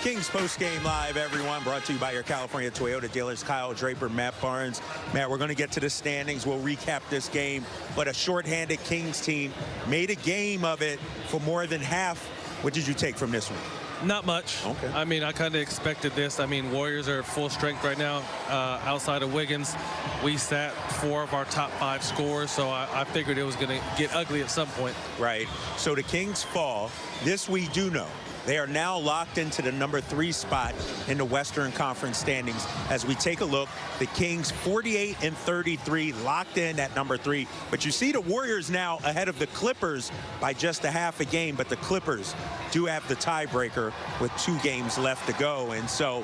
Kings post-game live, everyone. Brought to you by your California Toyota dealers, Kyle Draper, Matt Barnes. Matt, we're going to get to the standings. We'll recap this game. But a shorthanded Kings team made a game of it for more than half. What did you take from this one? Not much. Okay. I mean, I kind of expected this. I mean, Warriors are full strength right now. Outside of Wiggins, we sat 4 of our top 5 scorers, so I figured it was going to get ugly at some point. Right. So the Kings fall. This we do know. They are now locked into the number 3 spot in the Western Conference standings. As we take a look, the Kings 48-33, locked in at number 3. But you see the Warriors now ahead of the Clippers by just a half a game. But the Clippers do have the tiebreaker with 2 games left to go. And so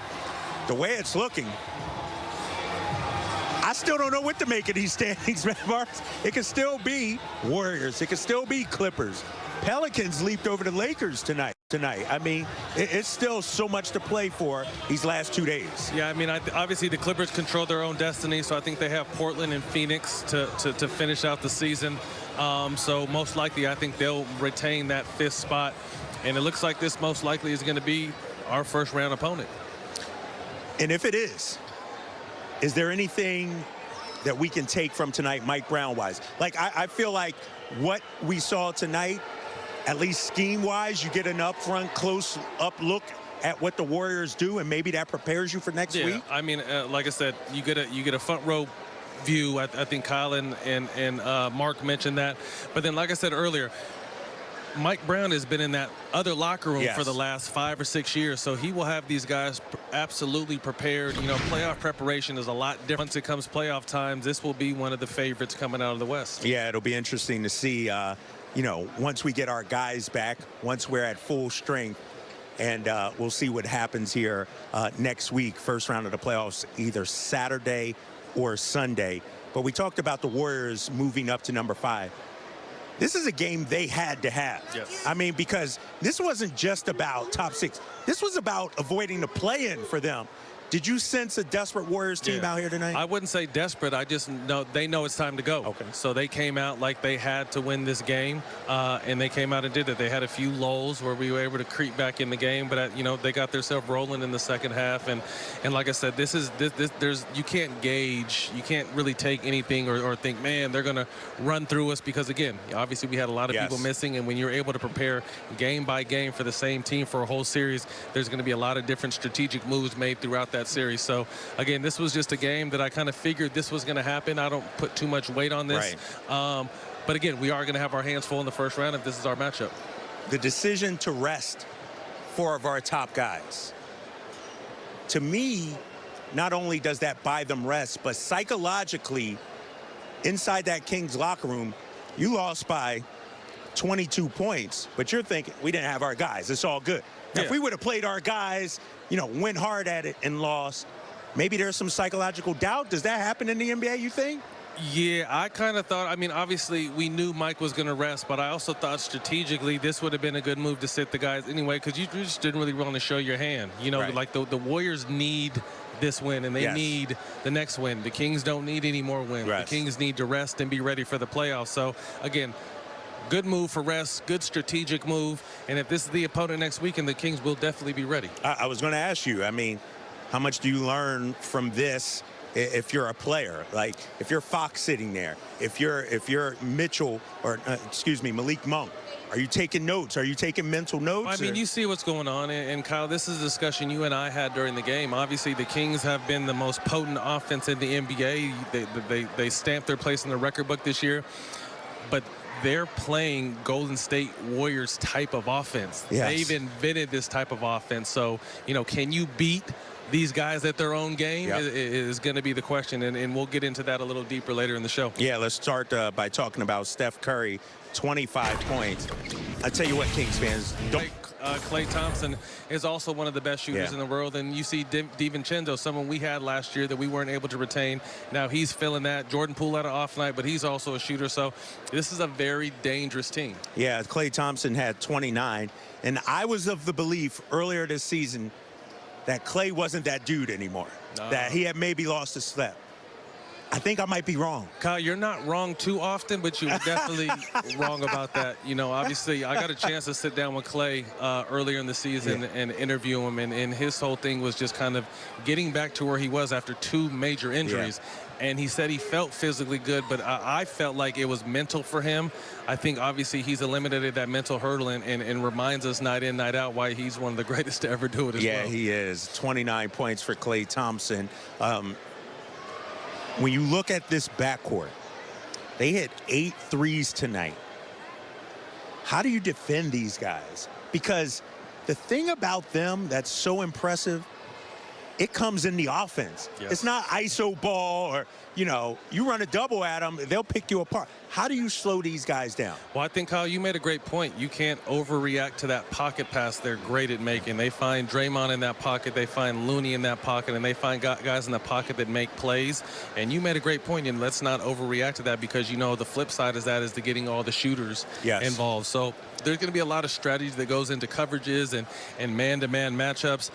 the way it's looking, I still don't know what to make of these standings, man. It could still be Warriors. It could still be Clippers. Pelicans leaped over the Lakers tonight. I mean, it's still so much to play for these last 2 days. Yeah, I mean, obviously the Clippers control their own destiny, so I think they have Portland and Phoenix to finish out the season. So most likely, I think they'll retain that 5th spot. And it looks like this most likely is going to be our first round opponent. And if it is there anything that we can take from tonight, Mike Brown-wise? Like, I feel like what we saw tonight, at least scheme-wise, you get an upfront, close-up look at what the Warriors do, and maybe that prepares you for next week. I mean, like I said, you get a front-row view. I think Kyle and Mark mentioned that. But then, like I said earlier, Mike Brown has been in that other locker room for the last 5 or 6 years, so he will have these guys absolutely prepared. You know, playoff preparation is a lot different. Once it comes playoff times, this will be one of the favorites coming out of the West. Yeah, it'll be interesting to see, you know, once we get our guys back, once we're at full strength, and we'll see what happens here next week, first round of the playoffs, either Saturday or Sunday. But we talked about the Warriors moving up to number 5. This is a game they had to have. Yes. I mean, because this wasn't just about top 6. This was about avoiding the play-in for them. Did you sense a desperate Warriors team out here tonight? I wouldn't say desperate. I just know they know it's time to go. Okay. So they came out like they had to win this game, and they came out and did it. They had a few lulls where we were able to creep back in the game, but you know, they got themselves rolling in the second half. And like I said, you can't gauge, you can't really take anything or think, man, they're gonna run through us, because again, obviously we had a lot of people missing, and when you're able to prepare game by game for the same team for a whole series, there's going to be a lot of different strategic moves made throughout that series. So again, this was just a game that I kind of figured this was going to happen. I don't put too much weight on this. Right. But again, we are going to have our hands full in the first round if this is our matchup. The decision to rest 4 of our top guys, to me, not only does that buy them rest, but psychologically, inside that Kings locker room, you lost by 22 points, but you're thinking, we didn't have our guys. It's all good. Now, if we would have played our guys, you know, went hard at it and lost, maybe there's some psychological doubt. Does that happen in the NBA, you think? Yeah, I kind of thought, I mean, obviously we knew Mike was going to rest, but I also thought strategically this would have been a good move to sit the guys anyway, because you just didn't really want to show your hand. You know, like the Warriors need this win, and they need the next win. The Kings don't need any more wins. The Kings need to rest and be ready for the playoffs. So, again, good move for rest, good strategic move. And if this is the opponent next week, and the Kings will definitely be ready. I was going to ask you, I mean, how much do you learn from this if you're a player? Like, if you're Fox sitting there, if you're Mitchell, or excuse me, Malik Monk, are you taking notes? Are you taking mental notes? I mean, you see what's going on. And Kyle, this is a discussion you and I had during the game. Obviously, the Kings have been the most potent offense in the NBA. They stamped their place in the record book this year. But they're playing Golden State Warriors type of offense. They've invented this type of offense. So, you know, can you beat these guys at their own game is going to be the question, and we'll get into that a little deeper later in the show. Yeah, let's start by talking about Steph Curry, 25 points. I tell you what, Kings fans, don't. Klay Thompson is also one of the best shooters in the world, and you see DiVincenzo, someone we had last year that we weren't able to retain. Now he's filling that. Jordan Poole had an off night, but he's also a shooter, so this is a very dangerous team. Yeah, Klay Thompson had 29, and I was of the belief earlier this season that Klay wasn't that dude anymore, that he had maybe lost a step. I think I might be wrong. Kyle, you're not wrong too often, but you're definitely wrong about that. You know, obviously, I got a chance to sit down with Klay earlier in the season and interview him, and his whole thing was just kind of getting back to where he was after 2 major injuries. And he said he felt physically good, but I felt like it was mental for him. I think, obviously, he's eliminated that mental hurdle and reminds us night in, night out why he's one of the greatest to ever do it as well. Yeah, he is. 29 points for Klay Thompson. When you look at this backcourt, they hit 8 threes tonight. How do you defend these guys? Because the thing about them that's so impressive, it comes in the offense. Yes. It's not ISO ball or, you know, you run a double at them, they'll pick you apart. How do you slow these guys down? Well, I think, Kyle, you made a great point. You can't overreact to that pocket pass they're great at making. They find Draymond in that pocket. They find Looney in that pocket. And they find guys in the pocket that make plays. And you made a great point. And let's not overreact to that because, you know, the flip side is that is the getting all the shooters involved. So there's going to be a lot of strategy that goes into coverages and man-to-man matchups.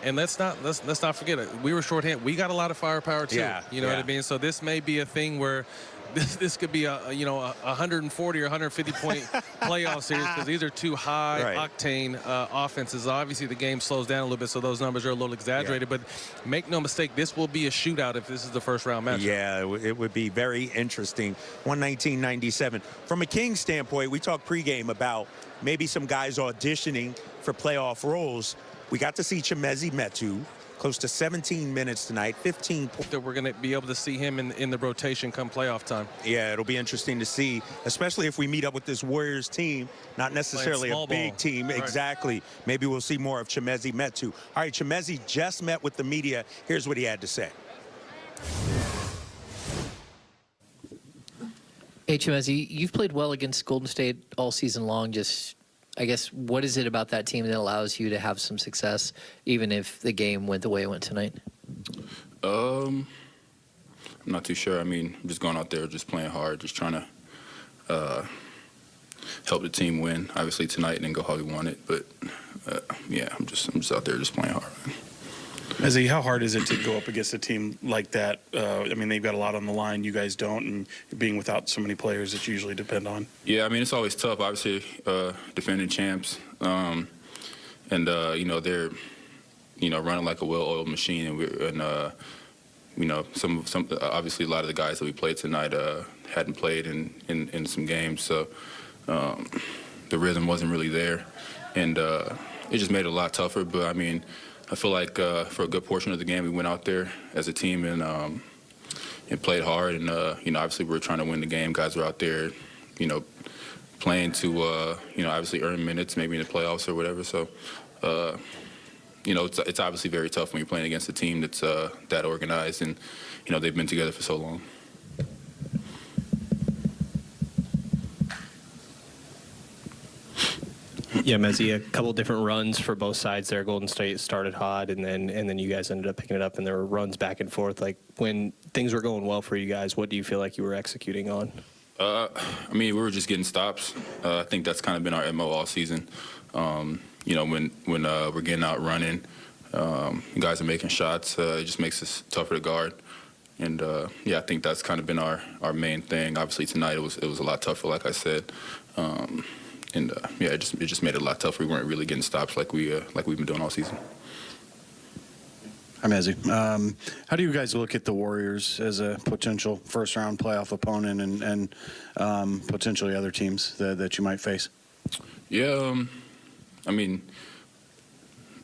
And let's not forget it. We were shorthand. We got a lot of firepower too. You know what I mean? So this may be a thing where this could be a 140 or 150 point playoff series because these are 2 high octane offenses. Obviously the game slows down a little bit, so those numbers are a little exaggerated. But make no mistake, this will be a shootout if this is the first round match. Yeah, it would be very interesting. 119-97. From a Kings standpoint, we talked pregame about maybe some guys auditioning for playoff roles. We got to see Chimezie Metu, close to 17 minutes tonight, 15 points. That we're going to be able to see him in the rotation come playoff time. Yeah, it'll be interesting to see, especially if we meet up with this Warriors team, not necessarily a big team. Exactly. Maybe we'll see more of Chimezie Metu. All right, Chimezie just met with the media. Here's what he had to say. Hey, Chimezie, you've played well against Golden State all season long. Just, I guess, what is it about that team that allows you to have some success, even if the game went the way it went tonight? I'm not too sure. I mean, I'm just going out there, just playing hard, just trying to help the team win. Obviously tonight didn't go how we wanted, but yeah, I'm just out there, just playing hard. Mezzy, how hard is it to go up against a team like that? I mean, they've got a lot on the line. You guys don't, and being without so many players that you usually depend on. Yeah, I mean, it's always tough. Obviously, defending champs, and you know, they're running like a well-oiled machine, and you know, some obviously a lot of the guys that we played tonight hadn't played in some games, so the rhythm wasn't really there, and it just made it a lot tougher. But I mean, I feel like for a good portion of the game, we went out there as a team and played hard. And you know, obviously, we were trying to win the game. Guys were out there, you know, playing to you know, obviously earn minutes, maybe in the playoffs or whatever. So, you know, it's obviously very tough when you're playing against a team that's that organized, and you know, they've been together for so long. Yeah, Mezzy, a couple different runs for both sides there. Golden State started hot, and then you guys ended up picking it up, and there were runs back and forth. Like, when things were going well for you guys, what do you feel like you were executing on? I mean, we were just getting stops. I think that's kind of been our MO all season. You know, when we're getting out running, guys are making shots. It just makes us tougher to guard. And yeah, I think that's kind of been our main thing. Obviously tonight it was a lot tougher, like I said. And yeah, it just made it a lot tougher. We weren't really getting stops like we've been doing all season. Hi, Mezzy. How do you guys look at the Warriors as a potential first-round playoff opponent and potentially other teams that you might face? Yeah, I mean,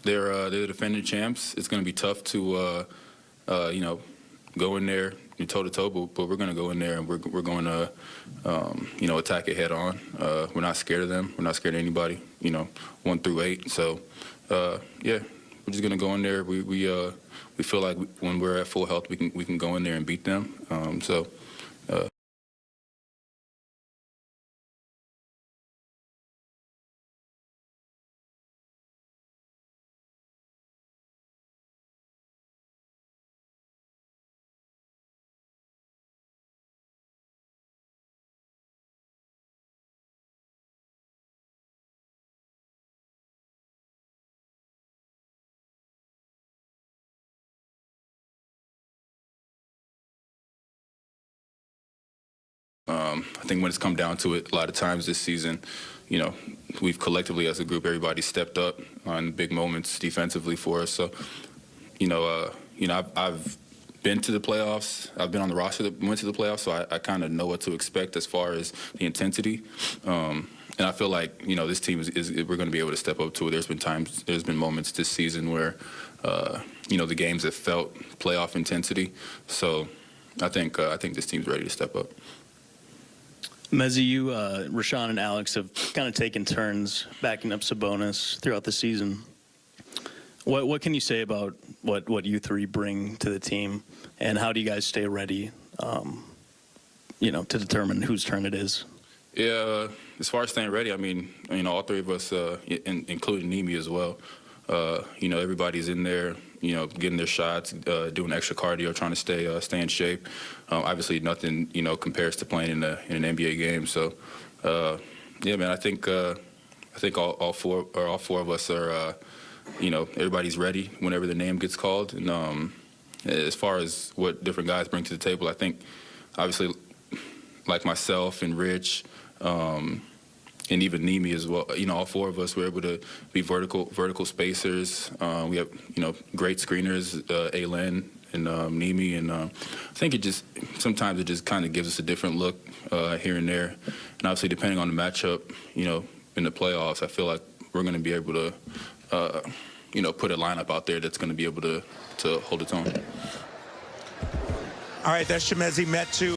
they're the defending champs. It's going to be tough to you know, go in there toe-to-toe, but we're going to go in there and we're going to, you know, attack it head on. We're not scared of them. We're not scared of anybody, you know, 1 through 8. So, yeah, we're just going to go in there. We feel like when we're at full health, we can go in there and beat them. So I think when it's come down to it, a lot of times this season, you know, we've collectively as a group, everybody stepped up on big moments defensively for us. So, I've been to the playoffs. I've been on the roster that went to the playoffs, so I kind of know what to expect as far as the intensity. And I feel like, this team is we're going to be able to step up to it. There's been moments this season where, the games have felt playoff intensity. So I think this team's ready to step up. Mezzi, you, Rashawn, and Alex have kind of taken turns backing up Sabonis throughout the season. What can you say about what you three bring to the team, and how do you guys stay ready, to determine whose turn it is? Yeah, as far as staying ready, I mean, all three of us, including Nimi as well, everybody's in there, getting their shots, doing extra cardio, trying to stay in shape. Obviously, nothing, compares to playing in an NBA game. So, yeah, man, I think all four of us are, everybody's ready whenever the name gets called. And as far as what different guys bring to the table, I think, obviously, like myself and Rich, and even Nimi as well. All four of us were able to be vertical spacers. We have, great screeners, Alen and Nimi, and I think sometimes it just kind of gives us a different look here and there. And obviously, depending on the matchup, in the playoffs, I feel like we're going to be able to, put a lineup out there that's going to be able to hold its own. All right, that's Chimezie Metu.